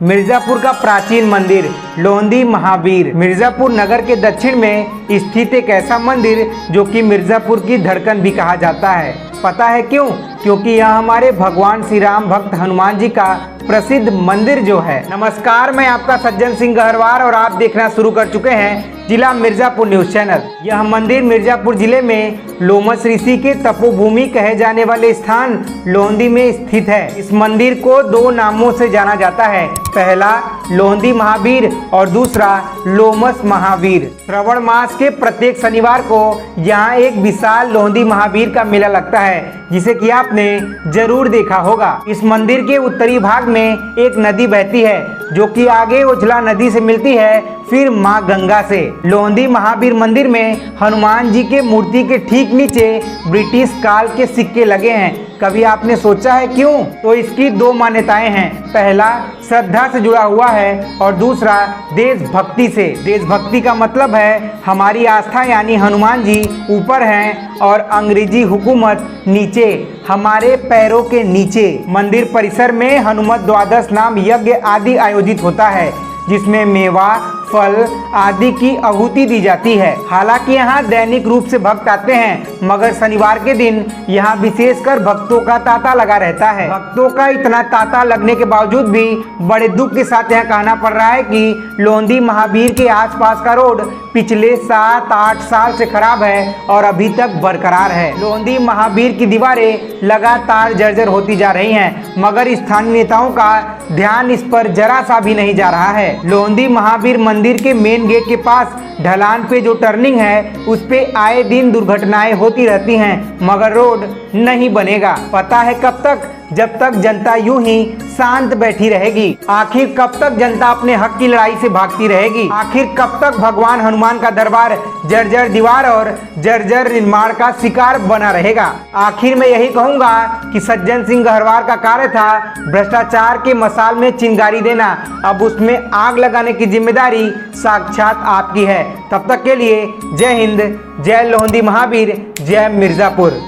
मिर्जापुर का प्राचीन मंदिर लोंदी महावीर। मिर्जापुर नगर के दक्षिण में स्थित एक ऐसा मंदिर जो कि मिर्जापुर की धड़कन भी कहा जाता है। पता है क्यों? क्योंकि यह हमारे भगवान श्री राम भक्त हनुमान जी का प्रसिद्ध मंदिर जो है। नमस्कार, मैं आपका सज्जन सिंह गहरवार और आप देखना शुरू कर चुके हैं जिला मिर्जापुर न्यूज चैनल। यह मंदिर मिर्जापुर जिले में लोमस ऋषि के तपोभूमि कहे जाने वाले स्थान लोंदी में स्थित है। इस मंदिर को दो नामों से जाना जाता है, पहला लोंदी महावीर और दूसरा लोमस महावीर। श्रावण मास के प्रत्येक शनिवार को यहाँ एक विशाल लोंदी महावीर का मेला लगता है, जिसे कि आपने जरूर देखा होगा। इस मंदिर के उत्तरी भाग में एक नदी बहती है जो कि आगे उछला नदी से मिलती है, फिर माँ गंगा से। लोंदी महावीर मंदिर में हनुमान जी के मूर्ति के ठीक नीचे ब्रिटिश काल के सिक्के लगे हैं। कभी आपने सोचा है क्यों? तो इसकी दो मान्यताएं हैं, पहला श्रद्धा से जुड़ा हुआ है और दूसरा देशभक्ति से। देशभक्ति का मतलब है हमारी आस्था, यानी हनुमान जी ऊपर हैं और अंग्रेजी हुकूमत नीचे, हमारे पैरों के नीचे। मंदिर परिसर में हनुमत द्वादश नाम यज्ञ आदि आयोजित होता है, जिसमें मेवा फल आदि की आहुति दी जाती है। हालांकि यहाँ दैनिक रूप से भक्त आते हैं, मगर शनिवार के दिन यहाँ विशेषकर भक्तों का तांता लगा रहता है। भक्तों का इतना तांता लगने के बावजूद भी बड़े दुख के साथ यहाँ कहना पड़ रहा है कि लोंदी महावीर के आसपास का रोड पिछले 7-8 साल से खराब है और अभी तक बरकरार है। लोंदी महावीर की दीवारें लगातार जर्जर होती जा रही हैं, मगर स्थानीय नेताओं का ध्यान इस पर जरा सा भी नहीं जा रहा है। लोंदी महावीर मंदिर के मेन गेट के पास ढलान पे जो टर्निंग है, उस पे आए दिन दुर्घटनाएं होती रहती हैं, मगर रोड नहीं बनेगा। पता है कब तक? जब तक जनता यूं ही शांत बैठी रहेगी। आखिर कब तक जनता अपने हक की लड़ाई से भागती रहेगी? आखिर कब तक भगवान हनुमान का दरबार जर्जर दीवार और जर्जर निर्माण का शिकार बना रहेगा? आखिर मैं यही कहूंगा कि सज्जन सिंह गहरवार का कार्य था भ्रष्टाचार के मसाल में चिंगारी देना, अब उसमें आग लगाने की जिम्मेदारी साक्षात आपकी है। तब तक के लिए जय हिंद, जय लोंदी महावीर, जय मिर्जापुर।